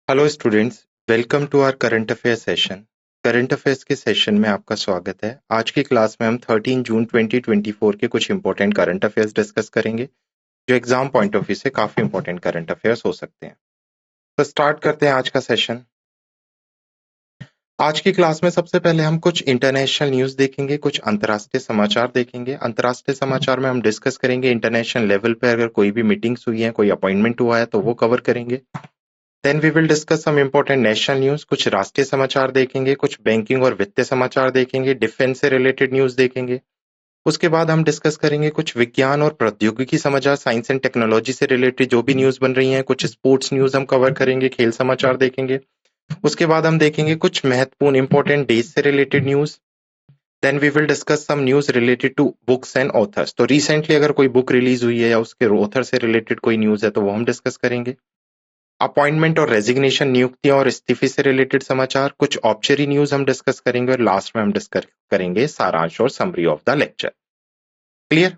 Hello students, welcome to our current affair session. Current affairs के session में आपका स्वागत है। आज की क्लास में हम 13 जून 2024 के कुछ इंपॉर्टेंट करंट अफेयर्स डिस्कस करेंगे, जो एग्जाम पॉइंट ऑफ व्यू से काफी इंपॉर्टेंट करंट अफेयर्स हो सकते हैं। तो स्टार्ट करते हैं आज का सेशन। आज की क्लास में सबसे पहले हम कुछ इंटरनेशनल न्यूज देखेंगे, कुछ अंतर्राष्ट्रीय समाचार देखेंगे। अंतर्राष्ट्रीय समाचार में हम डिस्कस करेंगे इंटरनेशनल लेवल पे अगर कोई भी मीटिंग्स हुई है, कोई अपॉइंटमेंट हुआ है तो वो कवर करेंगे। Then we will discuss some important national news, कुछ राष्ट्रीय समाचार देखेंगे, कुछ बैंकिंग और वित्तीय समाचार देखेंगे, डिफेंस से रिलेटेड न्यूज देखेंगे। उसके बाद हम डिस्कस करेंगे कुछ विज्ञान और प्रौद्योगिकी समाचार, साइंस एंड टेक्नोलॉजी से रिलेटेड जो भी न्यूज बन रही हैं। कुछ स्पोर्ट्स न्यूज हम कवर करेंगे, खेल समाचार देखेंगे। उसके बाद हम देखेंगे कुछ महत्वपूर्ण इंपॉर्टेंट डेज से related news. Then we will discuss some news related to books and authors. तो रिसेंटली अगर कोई बुक रिलीज हुई है या उसके ऑथर से रिलेटेड कोई न्यूज है तो वो हम डिस्कस करेंगे। अपॉइंटमेंट और रेजिग्नेशन, नियुक्तियां और इस्तीफे से रिलेटेड समाचार, कुछ औपचारिक न्यूज हम डिस्कस करेंगे और लास्ट में हम डिस्कस करेंगे सारांश और summary of the lecture. Clear?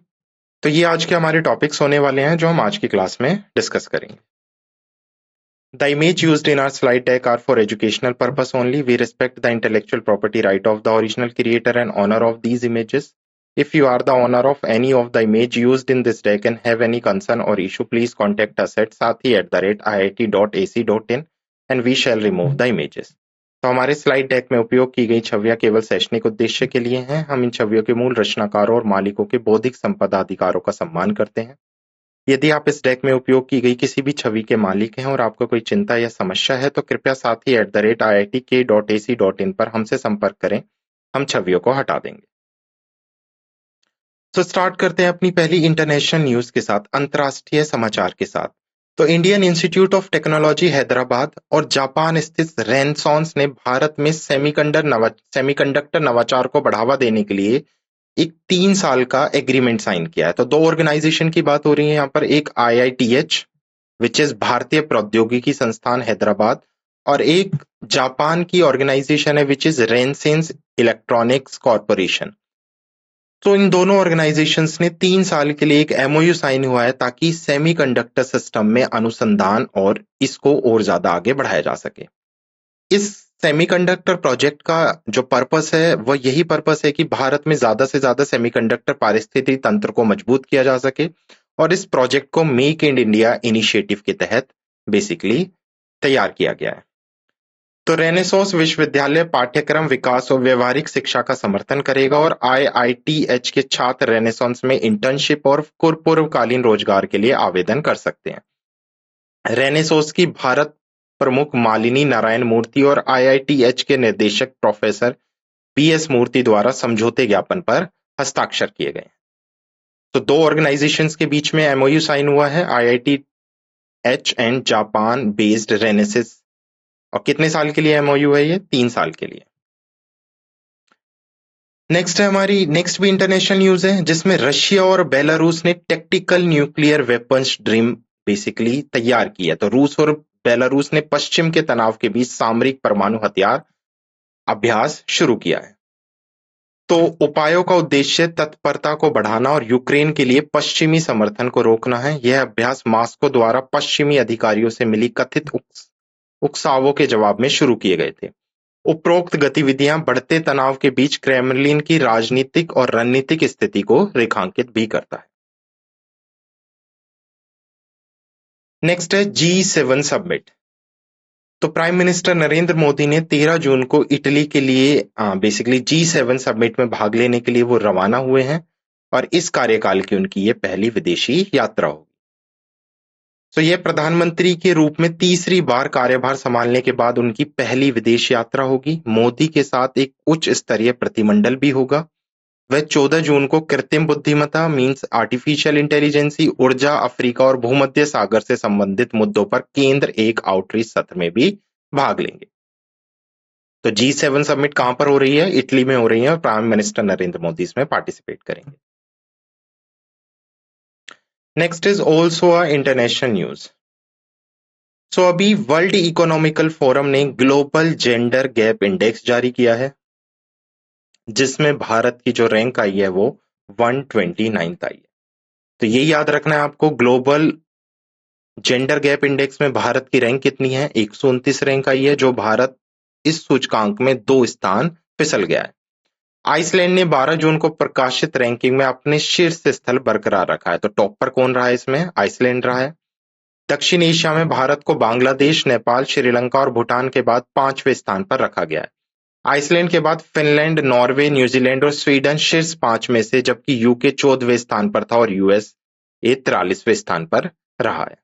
तो ये आज के हमारे टॉपिक्स होने वाले हैं जो हम आज की क्लास में डिस्कस करेंगे। The image used in our slide deck are for educational purpose only. We respect the intellectual property right of the original creator and owner of these images. If you are the owner of any of the image used in this deck and have any concern or issue, please contact us at sathi@iit.ac.in and we shall remove the images. तो हमारे slide deck में उपयोग की गई छवियां केवल शैक्षणिक उद्देश्य के लिए हैं। हम इन छवियों के मूल रचनाकारों और मालिकों के बौद्धिक संपदा अधिकारों का सम्मान करते हैं। यदि आप इस डेक में उपयोग की गई किसी भी छवि के मालिक हैं और आपको कोई चिंता या समस्या है तो कृपया sathi@iitk.ac.in पर हमसे संपर्क करें, हम छवियों को हटा देंगे। तो स्टार्ट करते हैं अपनी पहली इंटरनेशनल न्यूज के साथ, अंतर्राष्ट्रीय समाचार के साथ। तो Indian institute of technology Hyderabad और जापान स्थित रेनसॉन्स ने भारत में सेमीकंडक्टर नवाचार को बढ़ावा देने के लिए एक 3 साल का एग्रीमेंट साइन किया है। तो दो ऑर्गेनाइजेशन की बात हो रही है यहाँ पर, एक IITH विच इज भारतीय प्रौद्योगिकी संस्थान हैदराबाद, और एक जापान की ऑर्गेनाइजेशन है विच इज रेनसेंस इलेक्ट्रॉनिक्स कॉर्पोरेशन। तो इन दोनों ऑर्गेनाइजेशंस ने 3 साल के लिए एक MOU साइन हुआ है ताकि सेमीकंडक्टर सिस्टम में अनुसंधान और इसको और ज्यादा आगे बढ़ाया जा सके। इस सेमीकंडक्टर प्रोजेक्ट का जो पर्पस है वो यही पर्पस है कि भारत में ज्यादा से ज्यादा सेमीकंडक्टर पारिस्थितिकी तंत्र को मजबूत किया जा सके, और इस प्रोजेक्ट को मेक इन इंडिया इनिशिएटिव के तहत बेसिकली तैयार किया गया है। तो रेनेसांस विश्वविद्यालय पाठ्यक्रम विकास और व्यवहारिक शिक्षा का समर्थन करेगा और IITH के छात्र रेनेसांस में इंटर्नशिप और पूर्वकालीन रोजगार के लिए आवेदन कर सकते हैं। रेनेसांस की भारत प्रमुख मालिनी नारायण मूर्ति और IITH के निर्देशक प्रोफेसर BS मूर्ति द्वारा समझौते ज्ञापन पर हस्ताक्षर किए गए। तो दो ऑर्गेनाइजेशंस के बीच में MOU साइन हुआ है, IITH एंड जापान बेस्ड रेनेसिस। और कितने साल के लिए MOU है ये? 3 साल के लिए। नेक्स्ट है हमारी, नेक्स्ट भी इंटरनेशनल न्यूज है जिसमें रशिया और बेलारूस ने tactical nuclear weapons dream basically तैयार की है। तो रूस और बेलारूस ने पश्चिम के तनाव के बीच सामरिक परमाणु हथियार अभ्यास शुरू किया है। तो उपायों का उद्देश्य तत्परता को बढ़ाना और यूक्रेन के लिए पश्चिमी समर्थन को रोकना है। यह अभ्यास मॉस्को द्वारा पश्चिमी अधिकारियों से मिली कथित उकसावों के जवाब में शुरू किए गए थे। उपरोक्त गतिविधियां बढ़ते तनाव के बीच क्रेमलिन की राजनीतिक और रणनीतिक स्थिति को रेखांकित भी करता है। नेक्स्ट है G7 समिट। तो प्राइम मिनिस्टर नरेंद्र मोदी ने 13 जून को इटली के लिए बेसिकली G7 समिट में भाग लेने के लिए वो रवाना हुए हैं, और इस कार्यकाल की उनकी ये पहली विदेशी यात्रा होगी। तो यह प्रधानमंत्री के रूप में तीसरी बार कार्यभार संभालने के बाद उनकी पहली विदेश यात्रा होगी। मोदी के साथ एक उच्च स्तरीय प्रतिमंडल भी होगा। वह 14 जून को कृत्रिम बुद्धिमत्ता मींस आर्टिफिशियल इंटेलिजेंसी, ऊर्जा, अफ्रीका और भूमध्य सागर से संबंधित मुद्दों पर केंद्र एक आउटरीच सत्र में भी भाग लेंगे। तो G7 समिट कहां पर हो रही है? इटली में हो रही है, और प्राइम मिनिस्टर नरेंद्र मोदी इसमें पार्टिसिपेट करेंगे। Next is also a international news. So अभी वर्ल्ड इकोनॉमिकल फोरम ने ग्लोबल जेंडर गैप इंडेक्स जारी किया है, जिसमें भारत की जो रैंक आई है वो 129 आई है। तो ये याद रखना है आपको, ग्लोबल जेंडर गैप इंडेक्स में भारत की रैंक कितनी है? 129 रैंक आई है, जो भारत इस सूचकांक में 2 स्थान फिसल गया है। आइसलैंड ने 12 जून को प्रकाशित रैंकिंग में अपने शीर्ष स्थल बरकरार रखा है। तो टॉप पर कौन रहा है इसमें? आइसलैंड रहा है। दक्षिण एशिया में भारत को बांग्लादेश, नेपाल, श्रीलंका और भूटान के बाद 5वें स्थान पर रखा गया है। आइसलैंड के बाद फिनलैंड, नॉर्वे, न्यूजीलैंड और स्वीडन शीर्ष 5 में से, जबकि यूके 14वें स्थान पर था और यूएस 43वें स्थान पर रहा है।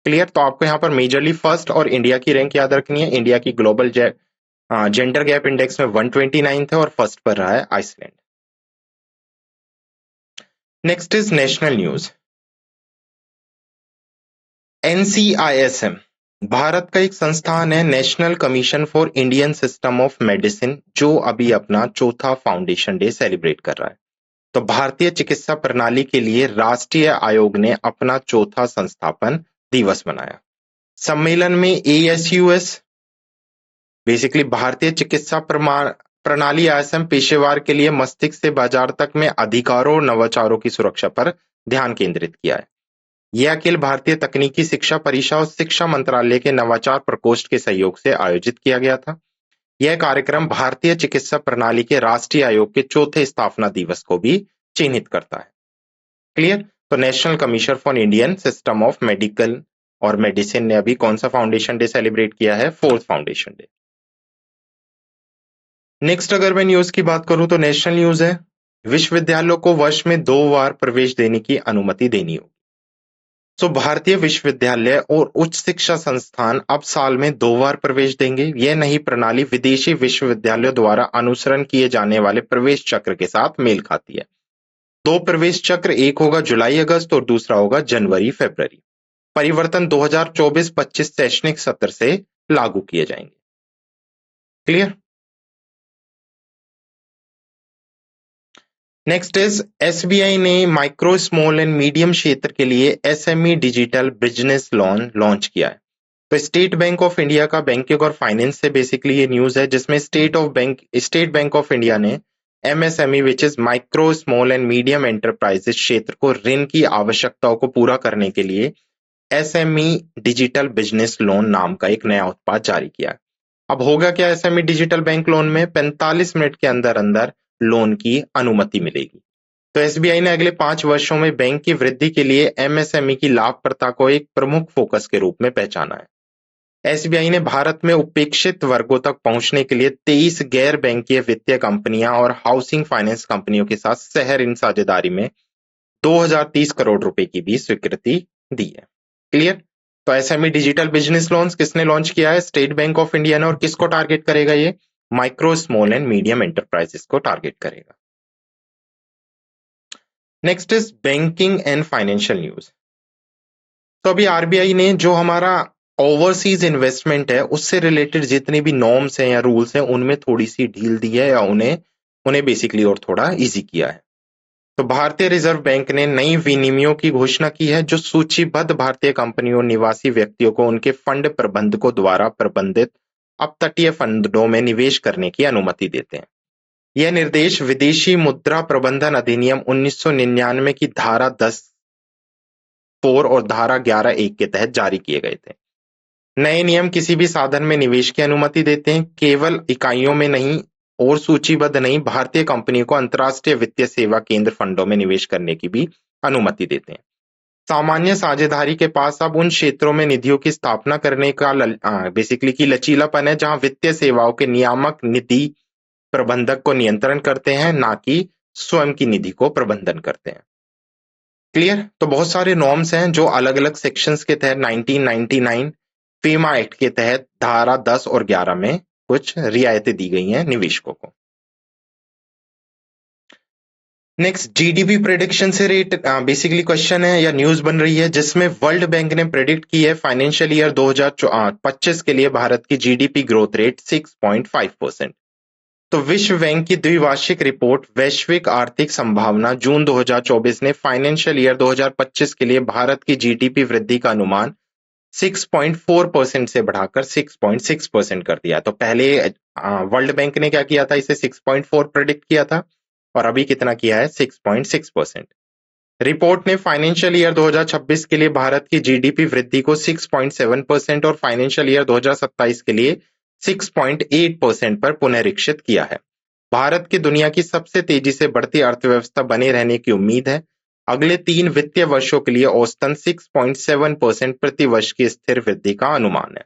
क्लियर? तो आपको यहाँ पर मेजरली फर्स्ट और इंडिया की रैंक याद रखनी है। इंडिया की ग्लोबल जेंडर गैप इंडेक्स में 129 है और फर्स्ट पर रहा है Iceland. Next is national news. NCISM Bharat का एक संस्थान है, national commission for Indian system of medicine, जो अभी अपना चौथा फाउंडेशन डे सेलिब्रेट कर रहा है। तो भारतीय चिकित्सा प्रणाली के लिए राष्ट्रीय आयोग ने अपना चौथा संस्थापन दिवस मनाया। सम्मेलन में एएसयूएस बेसिकली भारतीय चिकित्सा प्रणाली आईएसएम पेशेवर के लिए मस्तिष्क से बाजार तक में अधिकारों और नवाचारों की सुरक्षा पर ध्यान केंद्रित किया है। यह अखिल भारतीय तकनीकी शिक्षा परिषद और शिक्षा मंत्रालय के नवाचार प्रकोष्ठ के सहयोग से आयोजित किया गया था। यह कार्यक्रम भारतीय चिकित्सा प्रणाली के राष्ट्रीय आयोग के चौथे स्थापना दिवस को भी चिन्हित करता है। क्लियर? तो national commission for Indian system of medical और मेडिसिन ने अभी कौन सा फाउंडेशन डे सेलिब्रेट किया है? 4th foundation day. नेक्स्ट अगर मैं न्यूज की बात करूं तो नेशनल न्यूज है, विश्वविद्यालयों को वर्ष में 2 बार प्रवेश देने की अनुमति देनी होगी। तो भारतीय विश्वविद्यालय और उच्च शिक्षा संस्थान अब साल में 2 बार प्रवेश देंगे। यह नई प्रणाली विदेशी विश्वविद्यालयों द्वारा अनुसरण किए जाने वाले प्रवेश चक्र के साथ मेल खाती है। 2 प्रवेश चक्र, एक होगा जुलाई अगस्त और दूसरा होगा जनवरी फरवरी। परिवर्तन 2024-25 शैक्षणिक सत्र से लागू किए जाएंगे। क्लियर? नेक्स्ट इज एसबीआई ने माइक्रो, स्मॉल एंड मीडियम क्षेत्र के लिए SME digital business loan launch किया है। तो स्टेट बैंक ऑफ इंडिया का बैंकिंग और फाइनेंस से बेसिकली ये न्यूज है, जिसमें स्टेट बैंक ऑफ इंडिया ने MSME which is micro, small and medium enterprises क्षेत्र को ऋण की आवश्यकताओं को पूरा करने के लिए एसएमई डिजिटल बिजनेस लोन नाम का एक नया उत्पाद जारी किया। अब होगा क्या एसएमई डिजिटल बैंक लोन में? 45 मिनट के अंदर अंदर लोन की अनुमति मिलेगी। तो एसबीआई ने अगले 5 वर्षों में बैंक की वृद्धि के लिए एमएसएमई की लाभप्रदता को एक प्रमुख फोकस के रूप में पहचाना है। एसबीआई ने भारत में उपेक्षित वर्गों तक पहुंचने के लिए 23 गैर बैंकीय वित्तीय कंपनियां और हाउसिंग फाइनेंस कंपनियों के साथ शहर इन साझेदारी में 2030 करोड़ रुपए की भी स्वीकृति दी है। क्लियर? तो एसएमई डिजिटल बिजनेस लोन्स किसने लॉन्च किया है? स्टेट बैंक ऑफ इंडिया ने। और किसको टारगेट करेगा ये? Micro, small and medium enterprises को टारगेट करेगा। Next is banking and financial news. तो अभी आरबीआई ने जो हमारा ओवरसीज इन्वेस्टमेंट है उससे रिलेटेड जितने भी नॉर्म्स हैं या रूल्स हैं उनमें थोड़ी सी ढील दी है, या उन्हें बेसिकली और थोड़ा इजी किया है। तो भारतीय रिजर्व बैंक ने नई विनिमयों की घोषणा की है, जो सूचीबद्ध भारतीय कंपनियों और निवासी व्यक्तियों को उनके फंड प्रबंधकों द्वारा प्रबंधित अपतटीय फंडों में निवेश करने की अनुमति देते हैं। यह निर्देश विदेशी मुद्रा प्रबंधन अधिनियम 1999 की धारा 10(4) और धारा 11(1) के तहत जारी किए गए थे। नए नियम किसी भी साधन में निवेश की अनुमति देते हैं, केवल इकाइयों में नहीं और सूचीबद्ध नहीं, भारतीय कंपनियों को अंतर्राष्ट्रीय वित्तीय सेवा केंद्र फंडों में निवेश करने की भी अनुमति देते हैं। सामान्य साझेदारी के पास अब उन क्षेत्रों में निधियों की स्थापना करने का बेसिकली की लचीलापन है जहां वित्तीय सेवाओं के नियामक निधि प्रबंधक को नियंत्रण करते हैं, ना कि स्वयं की निधि को प्रबंधन करते हैं। क्लियर? तो बहुत सारे नॉर्म्स हैं जो अलग अलग सेक्शंस के तहत 1999 फीमा एक्ट के तहत धारा 10 और 11 में कुछ रियायतें दी गई हैं निवेशकों को। नेक्स्ट, जीडीपी प्रेडिक्शन से रेट बेसिकली क्वेश्चन है या न्यूज बन रही है, जिसमें वर्ल्ड बैंक ने प्रेडिक्ट की है फाइनेंशियल ईयर 2025 के लिए भारत की जीडीपी ग्रोथ रेट 6.5%। तो विश्व बैंक की द्विवार्षिक रिपोर्ट वैश्विक आर्थिक संभावना जून 2024 ने फाइनेंशियल ईयर 2025 के लिए भारत की जीडीपी वृद्धि का अनुमान 6.4% से बढ़ाकर 6.6% कर दिया। तो पहले वर्ल्ड बैंक ने क्या किया था? इसे 6.4 प्रेडिक्ट किया था और अभी कितना किया है? 6.6%। रिपोर्ट ने फाइनेंशियल ईयर 2026 के लिए भारत की जीडीपी वृद्धि को 6.7% और फाइनेंशियल ईयर 2027 के लिए 6.8% पर पुनरीक्षित किया है। भारत की दुनिया की सबसे तेजी से बढ़ती अर्थव्यवस्था बने रहने की उम्मीद है। अगले 3 वित्तीय वर्षों के लिए औसतन 6.7% प्रति वर्ष की स्थिर वृद्धि का अनुमान है।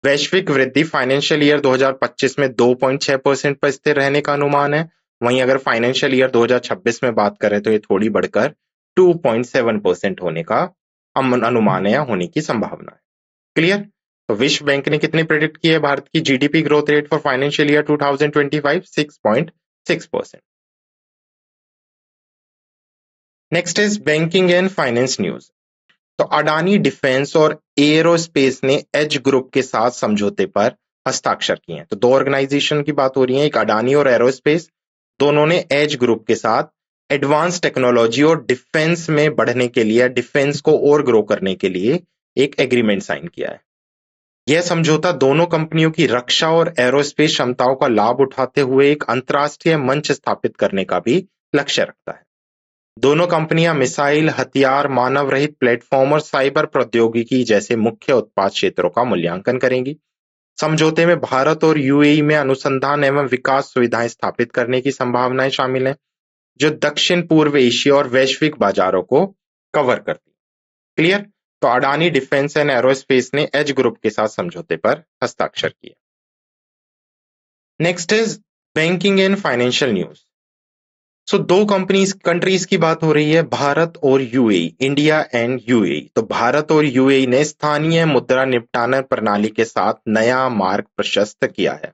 वैश्विक वृद्धि फाइनेंशियल ईयर 2025 में 2.6% पर स्थिर रहने का अनुमान है। वहीं अगर फाइनेंशियल ईयर 2026 में बात करें तो ये थोड़ी बढ़कर 2.7% होने का अनुमान है या होने की संभावना है। क्लियर? तो विश्व बैंक ने कितनी प्रेडिक्ट की है भारत की GDP growth rate for financial year 2025? 6.6%। Next is banking and finance news. तो अडानी डिफेंस और एयरोस्पेस ने एज ग्रुप के साथ समझौते पर हस्ताक्षर किए हैं। तो दो ऑर्गेनाइजेशन की बात हो रही है, एक अडानी और एरोस्पेस, दोनों ने एज ग्रुप के साथ एडवांस टेक्नोलॉजी और डिफेंस में बढ़ने के लिए, डिफेंस को और ग्रो करने के लिए एक एग्रीमेंट साइन किया है। यह समझौता दोनों कंपनियों की रक्षा और एरोस्पेस क्षमताओं का लाभ उठाते हुए एक अंतर्राष्ट्रीय मंच स्थापित करने का भी लक्ष्य रखता है। दोनों कंपनियां मिसाइल, हथियार, मानव रहित प्लेटफॉर्म और साइबर प्रौद्योगिकी जैसे मुख्य उत्पाद क्षेत्रों का मूल्यांकन करेंगी। समझौते में भारत और यूएई में अनुसंधान एवं विकास सुविधाएं स्थापित करने की संभावनाएं शामिल हैं, जो दक्षिण पूर्व एशिया और वैश्विक बाजारों को कवर करती। क्लियर? तो अडानी डिफेंस एंड एरोस्पेस ने एज ग्रुप के साथ समझौते पर हस्ताक्षर किए। Next is banking and financial news. So दो कंट्रीज की बात हो रही है, भारत और यूएई, इंडिया एंड यूएई। तो भारत और यूएई ने स्थानीय मुद्रा निपटान प्रणाली के साथ नया मार्ग प्रशस्त किया है।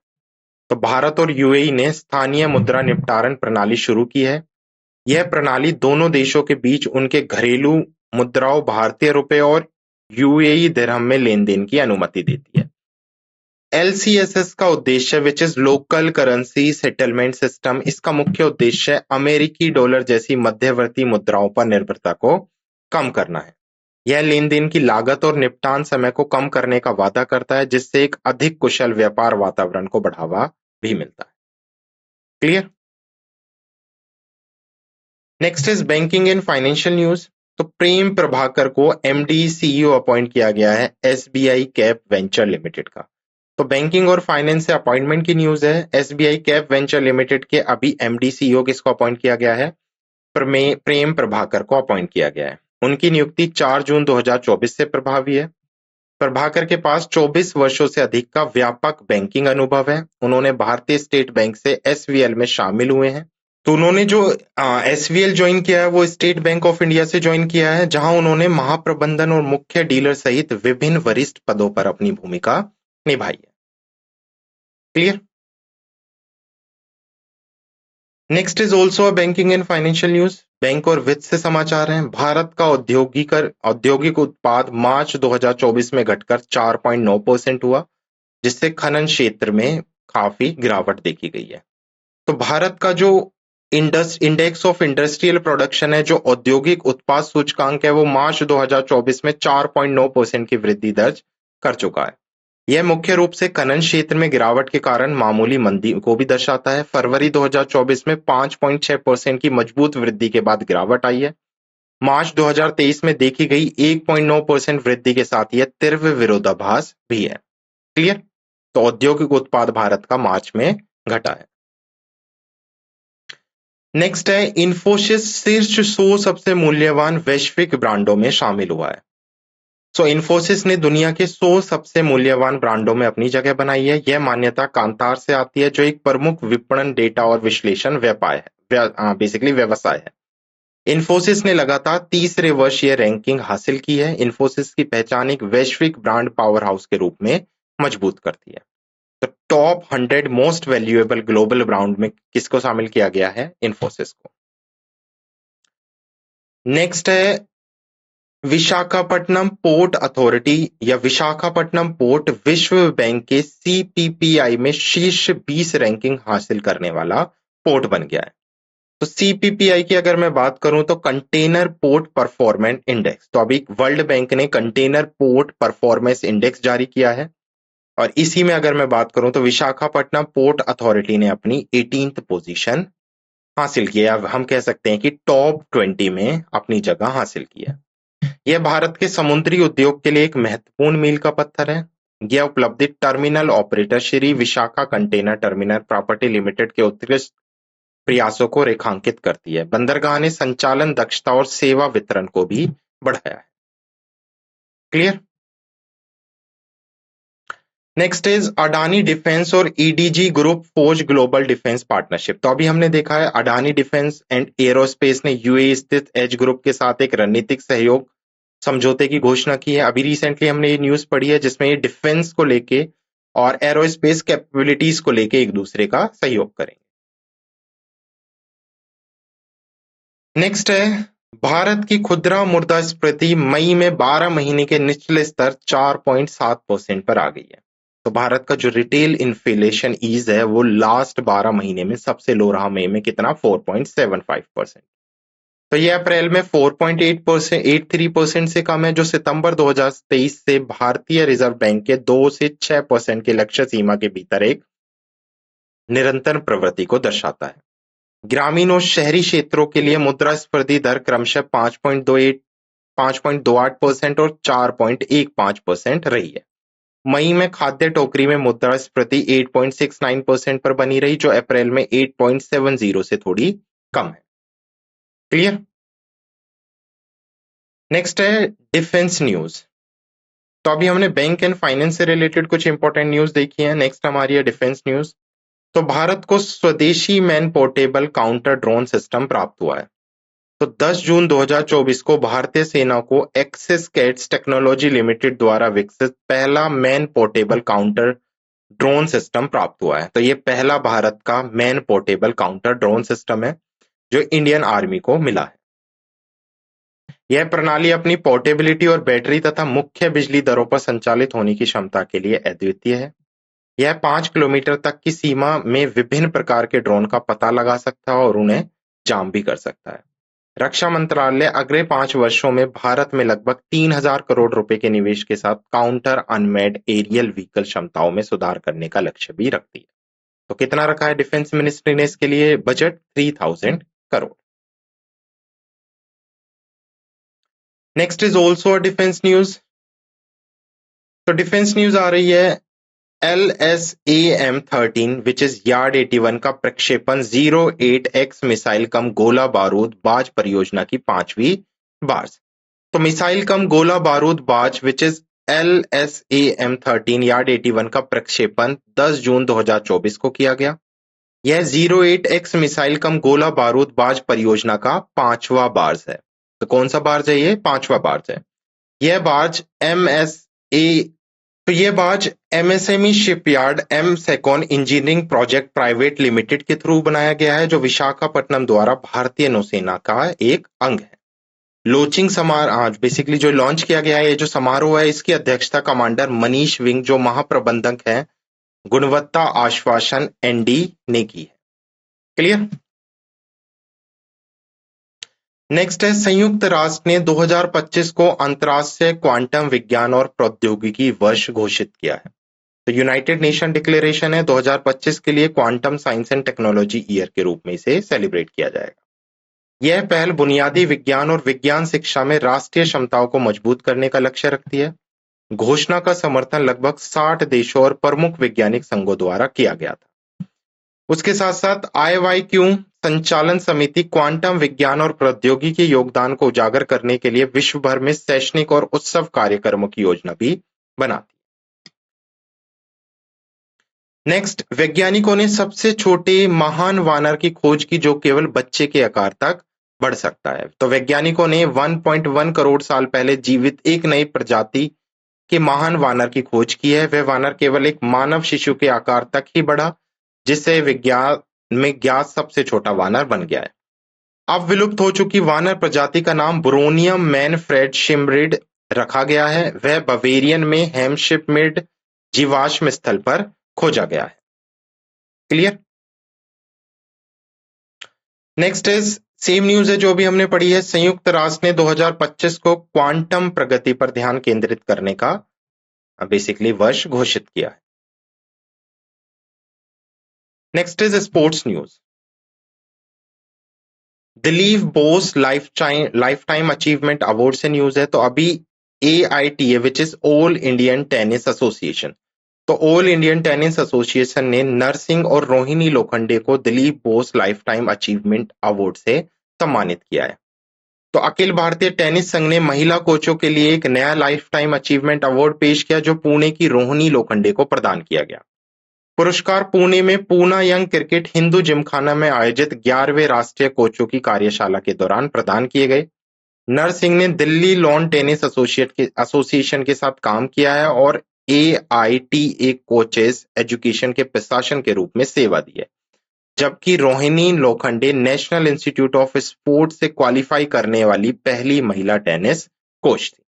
तो भारत और यूएई ने स्थानीय मुद्रा निपटान प्रणाली शुरू की है। यह प्रणाली दोनों देशों के बीच उनके घरेलू मुद्राओं भारतीय रुपए और यूएई दिरहम में लेन देन की अनुमति देती है। LCSS का उद्देश्य, which is local currency settlement system, इसका मुख्य उद्देश्य अमेरिकी डॉलर जैसी मध्यवर्ती मुद्राओं पर निर्भरता को कम करना है। यह लेन देन की लागत और निपटान समय को कम करने का वादा करता है, जिससे एक अधिक कुशल व्यापार वातावरण को बढ़ावा भी मिलता है। Clear? Next is banking and financial news. तो प्रेम प्रभाकर को MD CEO अपॉइंट किया गया है SBI कैप वेंचर लिमिटेड का। तो बैंकिंग और फाइनेंस से अपॉइंटमेंट की न्यूज है। SBI कैप वेंचर लिमिटेड के अभी MD CEO किसको अपॉइंट किया गया है? प्रेम प्रभाकर को अपॉइंट किया गया है। उनकी नियुक्ति 4 जून 2024 से प्रभावी है। प्रभाकर के पास 24 वर्षों से अधिक का व्यापक बैंकिंग अनुभव है। उन्होंने भारतीय स्टेट बैंक से SVL में शामिल हुए हैं। तो उन्होंने जो SVL ज्वाइन किया है वो स्टेट बैंक ऑफ इंडिया से ज्वाइन किया है, जहां उन्होंने महाप्रबंधन और मुख्य डीलर सहित विभिन्न वरिष्ठ पदों पर अपनी भूमिका निभाई है। Clear? Next is also banking and financial news. Bank और वित्त से समाचार हैं। भारत का औद्योगिक उत्पाद मार्च 2024 में घटकर 4.9% हुआ, जिससे खनन क्षेत्र में काफी गिरावट देखी गई है। तो भारत का जो इंडेक्स ऑफ इंडस्ट्रियल प्रोडक्शन है, जो औद्योगिक उत्पाद सूचकांक है, वो मार्च 2024 में 4.9% की वृद्धि दर्ज कर चुका है। यह मुख्य रूप से खनन क्षेत्र में गिरावट के कारण मामूली मंदी को भी दर्शाता है। फरवरी 2024 में 5.6% की मजबूत वृद्धि के बाद गिरावट आई है। मार्च 2023 में देखी गई 1.9% वृद्धि के साथ यह तीव्र विरोधाभास भी है। क्लियर? तो औद्योगिक उत्पाद भारत का मार्च में घटा है। नेक्स्ट है, इन्फोसिस शीर्ष 100 सबसे मूल्यवान वैश्विक ब्रांडों में शामिल हुआ है। सो इन्फोसिस ने दुनिया के 100 सबसे मूल्यवान ब्रांडों में अपनी जगह बनाई है। यह मान्यता कांतार से आती है, जो एक प्रमुख विपणन, डेटा और विश्लेषण व्यवसाय है। इन्फोसिस ने लगातार तीसरे वर्ष यह रैंकिंग हासिल की है। इन्फोसिस की पहचान एक वैश्विक ब्रांड पावर हाउस के रूप में मजबूत करती है। तो top 100 most valuable global brand में किसको शामिल किया गया है? इन्फोसिस को। नेक्स्ट है, विशाखापट्टनम पोर्ट अथॉरिटी या विशाखापट्टनम पोर्ट विश्व बैंक के CPPI में शीर्ष 20 रैंकिंग हासिल करने वाला पोर्ट बन गया है। तो CPPI की अगर मैं बात करूं तो कंटेनर पोर्ट परफॉर्मेंस इंडेक्स, तो अभी वर्ल्ड बैंक ने कंटेनर पोर्ट परफॉर्मेंस इंडेक्स जारी किया है, और इसी में अगर मैं बात करूं तो विशाखापट्टनम पोर्ट अथॉरिटी ने अपनी 18th पोजीशन हासिल की है। अब हम कह सकते हैं कि टॉप 20 में अपनी जगह हासिल की है। यह भारत के समुद्री उद्योग के लिए एक महत्वपूर्ण मील का पत्थर है। यह उपलब्धि terminal operator Shri Vishakha container terminal property limited के उत्कृष्ट प्रयासों को रेखांकित करती है। बंदरगाह ने संचालन दक्षता और सेवा वितरण को भी बढ़ाया है। Clear. Next is Adani defence और EDG group forge global defence partnership. तो अभी हमने देखा है अडानी डिफेंस एंड एरोस्पेस ने यूएई स्थित एज ग्रुप के साथ एक रणनीतिक सहयोग समझौते की घोषणा की है। अभी रिसेंटली हमने ये न्यूज पढ़ी है जिसमें ये डिफेंस को लेके और एरोस्पेस कैपेबिलिटीज को लेके एक दूसरे का सहयोग करेंगे। नेक्स्ट है भारत की खुदरा मुद्रास्फीति मई में 12 महीने के निचले स्तर 4.7% पर आ गई है। तो भारत का जो रिटेल इन्फ्लेशन ईज है वो लास्ट 12 महीने में सबसे लो रहा। मई में कितना 4.75%। तो ये अप्रैल में 4.83% से कम है, जो सितंबर 2023 से भारतीय रिजर्व बैंक के 2 से 6% के लक्ष्य सीमा के भीतर एक निरंतर प्रवृत्ति को दर्शाता है। ग्रामीण और शहरी क्षेत्रों के लिए मुद्रास्फीति दर क्रमशः 5.28% और 4.15% रही है। मई में खाद्य टोकरी में मुद्रास्फीति 8.69% पर बनी रही, जो अप्रैल में 8.70 से थोड़ी कम है। क्लियर। नेक्स्ट है डिफेंस न्यूज। तो अभी हमने बैंक एंड फाइनेंस से रिलेटेड कुछ इंपॉर्टेंट न्यूज देखी है। नेक्स्ट हमारी है डिफेंस न्यूज। तो भारत को स्वदेशी man portable counter drone system प्राप्त हुआ है। तो 10 जून 2024 को भारतीय सेना को एक्सिस कैट्स टेक्नोलॉजी लिमिटेड द्वारा विकसित पहला man portable counter drone system प्राप्त हुआ है। तो ये पहला भारत का man portable counter drone system है जो इंडियन आर्मी को मिला है। यह प्रणाली अपनी पोर्टेबिलिटी और बैटरी तथा मुख्य बिजली दरों पर संचालित होने की क्षमता के लिए अद्वितीय है। यह 5 किलोमीटर तक की सीमा में विभिन्न प्रकार के ड्रोन का पता लगा सकता है और उन्हें जाम भी कर सकता है। रक्षा मंत्रालय अगले 5 वर्षों में भारत में लगभग 3,000 करोड़ रुपए के निवेश के साथ काउंटर अनमैन्ड एरियल व्हीकल क्षमताओं में सुधार करने का लक्ष्य भी रखती है। तो कितना रखा है डिफेंस मिनिस्ट्री ने इसके लिए budget? 3,000 crore. Next is also a defence news. तो डिफेंस न्यूज आ रही है LSAM-13 विच इज यार्ड 81 का प्रक्षेपण 08X मिसाइल कम गोला बारूद बाज परियोजना की 5वीं बार्स। तो मिसाइल कम गोला बारूद बाज विच इज LSAM-13 यार्ड 81 का प्रक्षेपण 10 जून 2024 को किया गया। यह 08X मिसाइल कम गोला बारूद बाज परियोजना का 5वां बार्स है। तो कौन सा बार्ज है? ये 5वां बार्ज है। यह barge MSME shipyard Emsecon engineering project private limited के थ्रू बनाया गया है, जो विशाखापट्टनम द्वारा भारतीय नौसेना का एक अंग है। लॉन्चिंग समारोह बेसिकली जो लॉन्च किया गया है, ये जो समारोह है, इसकी अध्यक्षता कमांडर मनीष विंग जो महाप्रबंधक है गुणवत्ता आश्वासन ND ने की है। क्लियर। नेक्स्ट है संयुक्त राष्ट्र ने 2025 को अंतर्राष्ट्रीय क्वांटम विज्ञान और प्रौद्योगिकी वर्ष घोषित किया है। तो यूनाइटेड नेशन डिक्लेरेशन है 2025 के लिए quantum science and technology year के रूप में इसे सेलिब्रेट किया जाएगा। यह पहल बुनियादी विज्ञान और विज्ञान शिक्षा में राष्ट्रीय क्षमताओं को मजबूत करने का लक्ष्य रखती है। घोषणा का समर्थन लगभग 60 देशों और प्रमुख वैज्ञानिक संघों द्वारा किया गया था। उसके साथ साथ IYQ संचालन समिति क्वांटम विज्ञान और प्रौद्योगिकी के योगदान को उजागर करने के लिए विश्व भर में शैक्षणिक और उत्सव कार्यक्रमों की योजना भी बनाती है। नेक्स्ट, वैज्ञानिकों ने सबसे छोटे महान वानर की खोज की जो केवल बच्चे के आकार तक बढ़ सकता है। तो वैज्ञानिकों ने 1.1 करोड़ साल पहले जीवित एक नई प्रजाति के महान वानर की खोज की है। वह वानर केवल एक मानव शिशु के आकार तक ही बढ़ा, जिससे विज्ञान में ज्ञात सबसे छोटा वानर बन गया है। अब विलुप्त हो चुकी वानर प्रजाति का नाम ब्रोनियम मैनफ्रेड शिमरिड रखा गया है। वह बवेरियन में हेमशिपमिड जीवाश्म स्थल पर खोजा गया है। Clear. Next is same news है जो भी हमने पढ़ी है। संयुक्त राष्ट्र ने 2025 को क्वांटम प्रगति पर ध्यान केंद्रित करने का बेसिकली वर्ष घोषित किया है। Next is sports news. Dilip Bose life time achievement award से न्यूज है। तो अभी AITA which is all Indian tennis association, तो ऑल इंडियन टेनिस एसोसिएशन ने नरसिंह और रोहिणी लोखंडे को Dilip Bose life time achievement award से सम्मानित किया है। तो अखिल भारतीय टेनिस संघ ने महिला कोचों के लिए एक नया लाइफ टाइम अचीवमेंट अवार्ड पेश किया, जो पुणे की रोहिणी लोखंडे को प्रदान किया गया। पुरस्कार पुणे में पूना यंग क्रिकेट हिंदू जिमखाना में आयोजित 11वें राष्ट्रीय कोचों की कार्यशाला के दौरान प्रदान किए गए। नरसिंह ने दिल्ली लॉन टेनिस एसोसिएशन के साथ काम किया है और AITA कोचेस एजुकेशन के प्रशासन के रूप में सेवा दी है, जबकि Rohini Lokhande national institute of sport से क्वालिफाई करने वाली पहली महिला टेनिस कोच थी।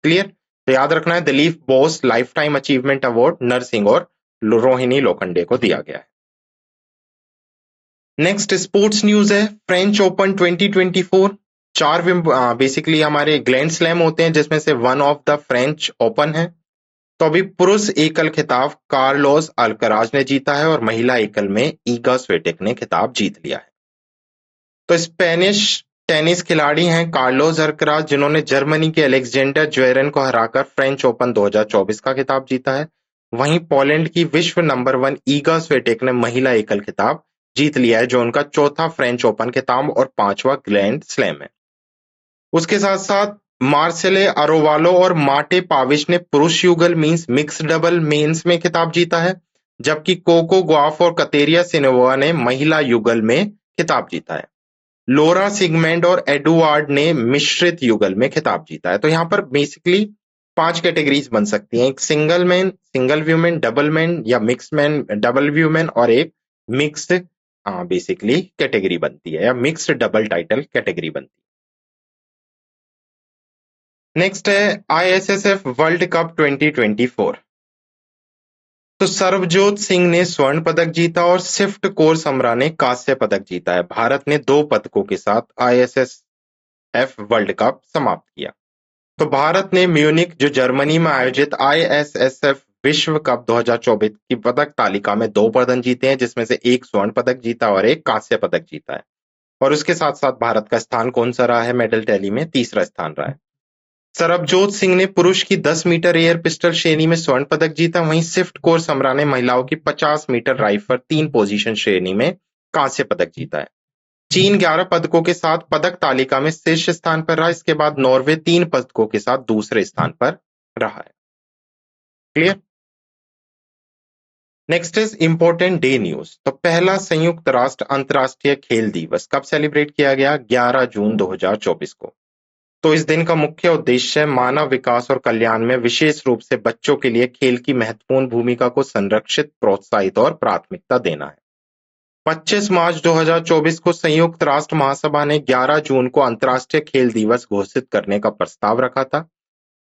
क्लियर? तो याद रखना है, Dilip Bose life time achievement award Narsingh और रोहिणी लोखंडे को दिया गया है। नेक्स्ट स्पोर्ट्स न्यूज है, फ्रेंच ओपन 2024। चार बेसिकली हमारे ग्रैंड स्लैम होते हैं, जिसमें से one of the French open है। तो अभी पुरुष एकल खिताब कार्लोस अल्कराज ने जीता है और महिला एकल में ईगा स्विटेक ने खिताब जीत लिया है। तो स्पेनिश टेनिस खिलाड़ी हैं कार्लोस अल्कराज, जिन्होंने जर्मनी के अलेक्जेंडर ज्वेरेन को हराकर फ्रेंच ओपन 2024 का खिताब जीता है। वहीं पोलैंड की विश्व नंबर 1 ईगा स्विटेक ने महिला एकल खिताब जीत लिया है, जो उनका चौथा फ्रेंच ओपन खिताब और 5वां ग्रैंड स्लैम है। उसके साथ साथ मार्सेले अरोवालो और माटे पाविच ने पुरुष युगल मींस मिक्स डबल मेंस में खिताब जीता है, जबकि कोको गॉफ और कतेरिया सिनेवा ने महिला युगल में खिताब जीता है। लोरा सिगमेंट और एडुआर्ड ने मिश्रित युगल में खिताब जीता है। तो यहाँ पर बेसिकली 5 कैटेगरीज बन सकती हैं, एक single man, single women, double man या मिक्स मैन डबल व्यूमेन, और एक मिक्स्ड बेसिकली कैटेगरी बनती है या मिक्स्ड डबल टाइटल कैटेगरी बनती है। नेक्स्ट है ISSF वर्ल्ड कप 2024। तो सरबजोत सिंह ने स्वर्ण पदक जीता और स्विफ्ट कौर समरा ने कांस्य पदक जीता है। भारत ने 2 पदकों के साथ ISSF वर्ल्ड कप समाप्त किया। तो भारत ने म्यूनिक, जो जर्मनी में आयोजित ISSF विश्व कप 2024 की पदक तालिका में 2 पदक जीते हैं, जिसमें से एक स्वर्ण पदक जीता और एक कांस्य पदक जीता है। और उसके साथ साथ भारत का स्थान कौन सा रहा है मेडल टैली में? तीसरा स्थान रहा है। सरबजोत सिंह ने पुरुष की 10 मीटर एयर पिस्टल श्रेणी में स्वर्ण पदक जीता। वहीं स्विफ्ट कौर समरा ने महिलाओं की 50 मीटर राइफल 3 पोजीशन श्रेणी में कांस्य पदक जीता है। चीन 11 पदकों के साथ पदक तालिका में शीर्ष स्थान पर रहा। इसके बाद नॉर्वे 3 पदकों के साथ दूसरे स्थान पर रहा है। Clear? Next is important day news. तो पहला संयुक्त राष्ट्र अंतर्राष्ट्रीय खेल दिवस कब सेलिब्रेट किया गया? 11 जून 2024 को। तो इस दिन का मुख्य उद्देश्य मानव विकास और कल्याण में विशेष रूप से बच्चों के लिए खेल की महत्वपूर्ण भूमिका को संरक्षित, प्रोत्साहित और प्राथमिकता देना है। 25 मार्च 2024 को संयुक्त राष्ट्र महासभा ने 11 जून को अंतर्राष्ट्रीय खेल दिवस घोषित करने का प्रस्ताव रखा था।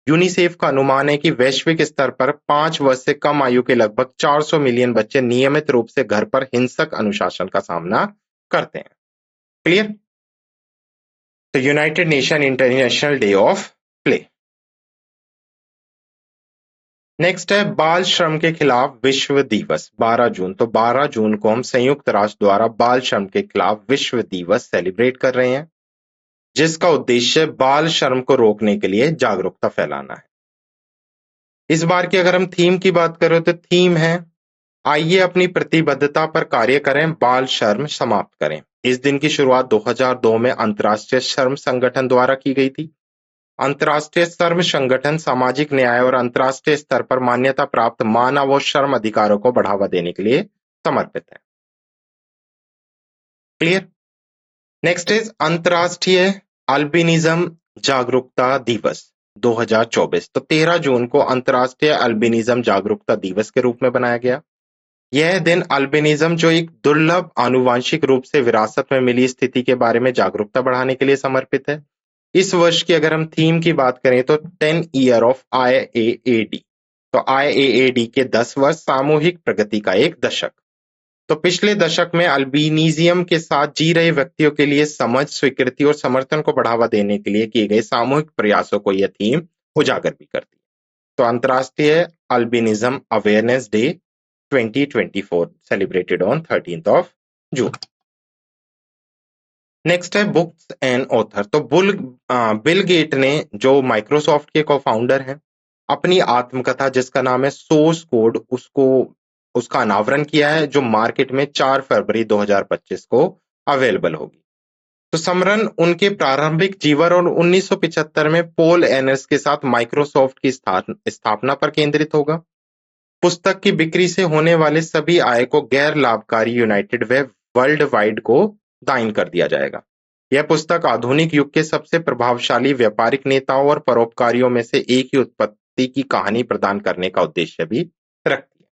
यूनिसेफ का अनुमान है कि वैश्विक स्तर पर 5 वर्ष से कम आयु के लगभग 400 मिलियन बच्चे नियमित रूप से घर पर हिंसक अनुशासन का सामना करते हैं। क्लियर? तो United nation international day of play. Next है बाल श्रम के खिलाफ विश्व दिवस 12 जून। तो 12 जून को हम संयुक्त राष्ट्र द्वारा बाल श्रम के खिलाफ विश्व दिवस सेलिब्रेट कर रहे हैं, जिसका उद्देश्य बाल श्रम को रोकने के लिए जागरूकता फैलाना है। इस बार की अगर हम थीम की बात करें तो थीम है आइए अपनी प्रतिबद्धता पर कार्य करें, बाल श्रम समाप्त करें। इस दिन की शुरुआत 2002 में अंतर्राष्ट्रीय श्रम संगठन द्वारा की गई थी। अंतर्राष्ट्रीय श्रम संगठन सामाजिक न्याय और अंतर्राष्ट्रीय स्तर पर मान्यता प्राप्त मानव और श्रम अधिकारों को बढ़ावा देने के लिए समर्पित है। क्लियर? नेक्स्ट इज अंतर्राष्ट्रीय अल्बिनिज्म जागरूकता दिवस 2024। तो 13 जून को अंतर्राष्ट्रीय अल्बिनिज्म जागरूकता दिवस के रूप में बनाया गया। यह दिन अल्बिनिज्म, जो एक दुर्लभ आनुवांशिक रूप से विरासत में मिली स्थिति के बारे में जागरूकता बढ़ाने के लिए समर्पित है। इस वर्ष की अगर हम थीम की बात करें तो 10 ईयर ऑफ IAAD। तो IAAD के 10 वर्ष, सामूहिक प्रगति का एक दशक। तो पिछले दशक में अल्बिनिज्म के साथ जी रहे व्यक्तियों के लिए समझ, स्वीकृति और समर्थन को बढ़ावा देने के लिए किए गए सामूहिक प्रयासों को यह थीम उजागर भी करती है। तो अंतर्राष्ट्रीय albinism awareness day 2024 celebrated on 13th of June. Next है बुक्स एंड ऑथर। तो बिल गेट ने, जो माइक्रोसॉफ्ट के को-फाउंडर हैं, अपनी आत्मकथा जिसका नाम है सोर्स कोड, उसका अनावरण किया है, जो मार्केट में 4 फरवरी 2025 को अवेलेबल होगी। तो समरन उनके प्रारंभिक जीवन और 1975 में पॉल एनर्स के साथ माइक्रोसॉफ्ट की स्थापना पर केंद्रित होगा। पुस्तक की बिक्री से होने वाले सभी आय को गैर लाभकारी यूनाइटेड वे वर्ल्ड वाइड को दान कर दिया जाएगा। यह पुस्तक आधुनिक युग के सबसे प्रभावशाली व्यापारिक नेताओं और परोपकारियों में से एक की उत्पत्ति की कहानी प्रदान करने का उद्देश्य भी रखती है।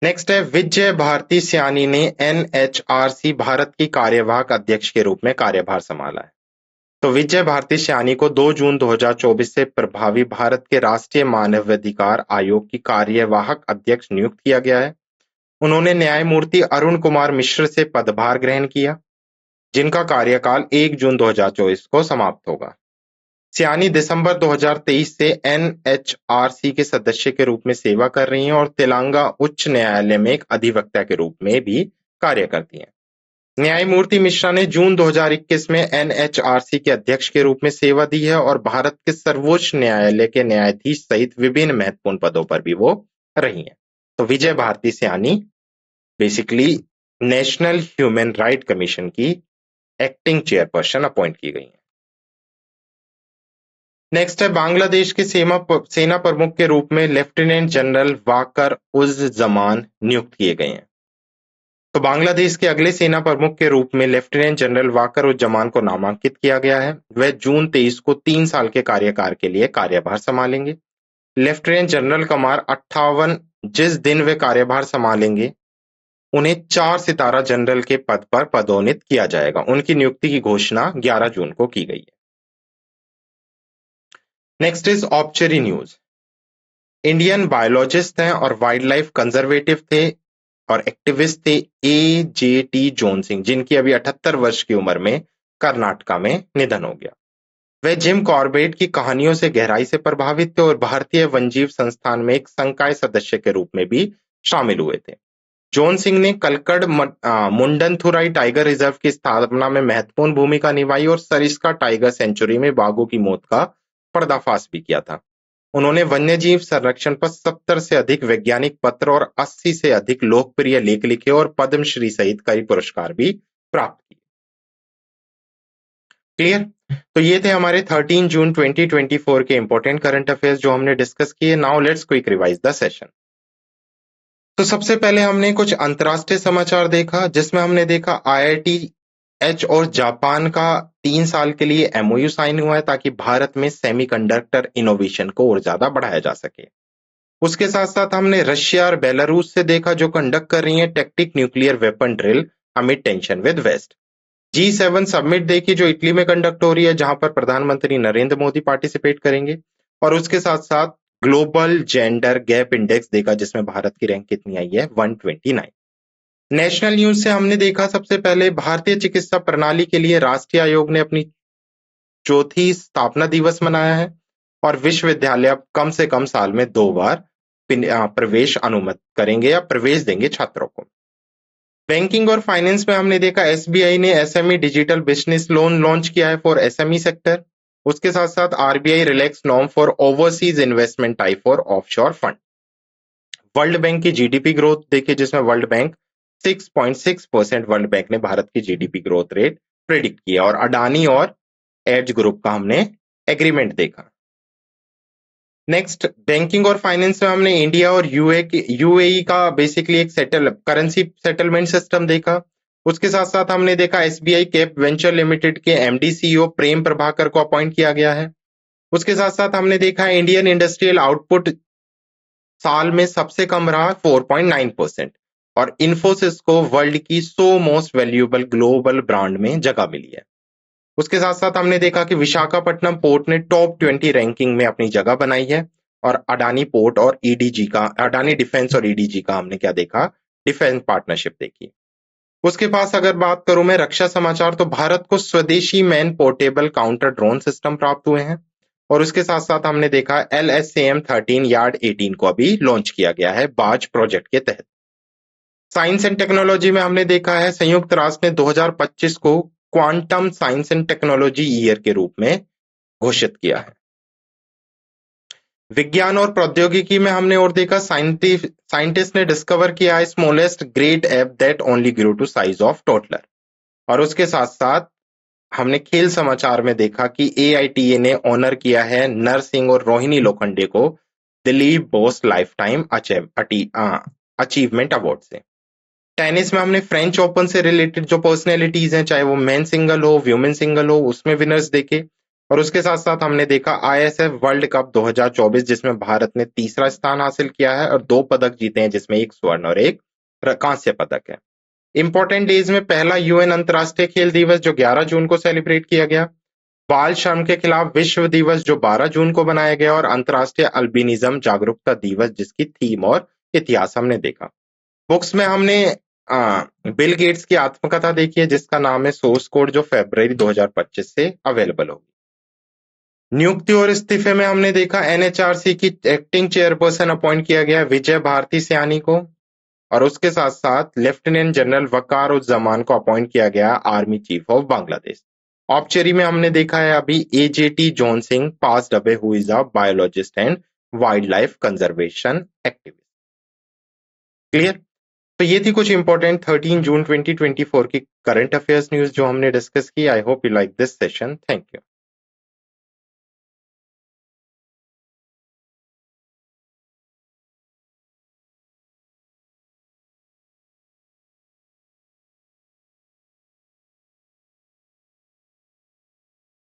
नेक्स्ट है विजय भारती सयानी ने एनएचआरसी भारत की कार्यवाहक अध्यक्ष के रूप में कार्यभार संभाला है। तो विजय भारती सयानी को 2 जून 2024 से प्रभावी भारत के राष्ट्रीय मानवाधिकार आयोग की कार्यवाहक अध्यक्ष नियुक्त किया गया है। उन्होंने न्यायमूर्ति अरुण कुमार मिश्र से पदभार ग्रहण किया, जिनका कार्यकाल 1 जून 2024 को समाप्त होगा। सयानी दिसंबर 2023 से एनएचआरसी के सदस्य के रूप में सेवा कर रही हैं और तेलंगाना उच्च न्यायालय में एक अधिवक्ता के रूप में भी कार्य करती हैं। न्यायमूर्ति मिश्रा ने जून 2021 में एनएचआरसी के अध्यक्ष के रूप में सेवा दी है और भारत के सर्वोच्च न्यायालय के न्यायाधीश सहित विभिन्न महत्वपूर्ण पदों पर भी वो रही हैं। तो Vijay Bharati Sayani basically national human right commission की एक्टिंग चेयरपर्सन अपॉइंट की गई हैं। नेक्स्ट है बांग्लादेश के सेना प्रमुख के रूप में लेफ्टिनेंट जनरल वाकर उज जमान नियुक्त किए गए हैं। तो बांग्लादेश के अगले सेना प्रमुख के रूप में लेफ्टिनेंट जनरल वाकर उज जमान को नामांकित किया गया है। वह जून 23 को 3 साल के कार्यकाल के लिए कार्यभार संभालेंगे। लेफ्टिनेंट जनरल कमार 58 जिस दिन वे कार्यभार संभालेंगे, उन्हें 4 सितारा जनरल के पद पर पदोन्नत किया जाएगा। उनकी नियुक्ति की घोषणा 11 जून को की गई है। Next is obituary news. Indian biologist हैं और वाइल्ड लाइफ कंजर्वेटिव थे और एक्टिविस्ट थे AJT जोन सिंह, जिनकी अभी 78 वर्ष की उम्र में कर्नाटका में निधन हो गया। वे जिम कॉर्बेट की कहानियों से गहराई से प्रभावित थे और भारतीय वन्यजीव संस्थान में एक संकाय सदस्य के रूप में भी शामिल हुए थे। जोन सिंह ने कलकड़ मुंडनथुराई टाइगर रिजर्व की स्थापना में महत्वपूर्ण भूमिका निभाई और सरिस्का टाइगर सेंचुरी में बाघों की मौत का पर्दाफाश भी किया था। उन्होंने वन्यजीव संरक्षण पर 70 से अधिक वैज्ञानिक पत्र और 80 से अधिक लोकप्रिय लेख लिखे और पद्मश्री सहित कई पुरस्कार भी प्राप्त किए। क्लियर? तो ये थे हमारे 13 जून 2024 के इंपॉर्टेंट करंट अफेयर्स जो हमने डिस्कस किए। Now let's quick revise the session. तो सबसे पहले हमने कुछ अंतरराष्ट्रीय समाचार देखा, जिसमें हमने देखा IITH और जापान का 3 साल के लिए MOU साइन हुआ है ताकि भारत में सेमीकंडक्टर इनोवेशन को और ज्यादा बढ़ाया जा सके। उसके साथ साथ हमने रशिया और बेलारूस से देखा, जो कंडक्ट कर रही है tactic nuclear weapon drill amid tension with west. G7 summit देखी, जो इटली में कंडक्ट हो रही है, जहां पर प्रधानमंत्री नरेंद्र मोदी पार्टिसिपेट करेंगे। और उसके साथ साथ ग्लोबल जेंडर गैप इंडेक्स देखा, जिसमें भारत की रैंक कितनी आई है, 129। नेशनल न्यूज से हमने देखा सबसे पहले भारतीय चिकित्सा प्रणाली के लिए राष्ट्रीय आयोग ने अपनी 4थी स्थापना दिवस मनाया है और विश्वविद्यालय कम से कम साल में 2 बार प्रवेश अनुमत करेंगे या प्रवेश देंगे छात्रों को। बैंकिंग और फाइनेंस में हमने देखा SBI ने SME digital business loan launch किया है फॉर SME सेक्टर। उसके साथ साथ RBI relax norm for overseas investment type for offshore fund. World bank की GDP ग्रोथ देखिए, जिसमें वर्ल्ड बैंक 6.6% वर्ल्ड बैंक ने भारत की GDP ग्रोथ रेट प्रेडिक्ट किया। और अडानी और एज ग्रुप का हमने एग्रीमेंट देखा। नेक्स्ट बैंकिंग और फाइनेंस में हमने इंडिया और UAE का बेसिकली एक करेंसी सेटलमेंट सिस्टम देखा। उसके साथ साथ हमने देखा SBI कैप वेंचर लिमिटेड के MD CEO प्रेम प्रभाकर को अपॉइंट किया गया है। उसके साथ साथ हमने देखा इंडियन इंडस्ट्रियल आउटपुट साल में सबसे कम रहा 4.9% और इन्फोसिस को वर्ल्ड की 100 मोस्ट वैल्यूएबल ग्लोबल ब्रांड में जगह मिली है। उसके साथ साथ हमने देखा कि विशाखापट्टनम पोर्ट ने टॉप 20 रैंकिंग में अपनी जगह बनाई है। और अडानी पोर्ट और अडानी डिफेंस और EDG का हमने क्या देखा, डिफेंस पार्टनरशिप देखी। उसके पास अगर बात करूं मैं रक्षा समाचार, तो भारत को स्वदेशी man portable counter drone system प्राप्त हुए हैं। और उसके साथ साथ हमने देखा LSAM 13 यार्ड 18 को अभी लॉन्च किया गया है बाज प्रोजेक्ट के तहत। साइंस एंड टेक्नोलॉजी में हमने देखा है संयुक्त राष्ट्र ने 2025 को quantum science and technology year के रूप में घोषित किया है। विज्ञान और प्रौद्योगिकी में हमने और देखा साइंटिस्ट ने डिस्कवर किया है smallest grade ape that only grow to size of toddler. और उसके साथ साथ हमने खेल समाचार में देखा कि AITA ने ऑनर किया है नर सिंह और रोहिणी लोखंडे को Dilip Bose life time achievement award से। टेनिस में हमने फ्रेंच ओपन से रिलेटेड जो पर्सनैलिटीज हैं, चाहे वो मेन सिंगल हो व्यूमेन सिंगल हो, उसमें विनर्स देखे। और उसके साथ साथ हमने देखा ISF वर्ल्ड कप 2024 जिसमें भारत ने तीसरा स्थान हासिल किया है और 2 पदक जीते हैं, जिसमें एक स्वर्ण और एक कांस्य पदक है। इंपॉर्टेंट डेज में पहला UN अंतर्राष्ट्रीय खेल दिवस जो 11 जून को सेलिब्रेट किया गया, बाल श्रम के खिलाफ विश्व दिवस जो 12 जून को बनाया गया, और अंतर्राष्ट्रीय अल्बिनिज्म जागरूकता दिवस जिसकी थीम और इतिहास हमने देखा। बुक्स में हमने बिल गेट्स की आत्मकथा देखी है जिसका नाम है सोर्स कोड, जो फरवरी 2025 से अवेलेबल होगी। नियुक्ति और इस्तीफे में हमने देखा NHRC की एक्टिंग चेयरपर्सन अपॉइंट किया गया विजय भारती सयानी को, और उसके साथ साथ लेफ्टिनेंट जनरल वकार उज जमान को अपॉइंट किया गया आर्मी चीफ ऑफ बांग्लादेश। ऑब्चेरी में हमने देखा है अभी AJT John Singh passed away who is a biologist and wild life conservation activist. Clear? तो ये थी कुछ इंपॉर्टेंट 13 जून 2024 की करंट अफेयर्स न्यूज जो हमने डिस्कस की। I hope you like this session. Thank you.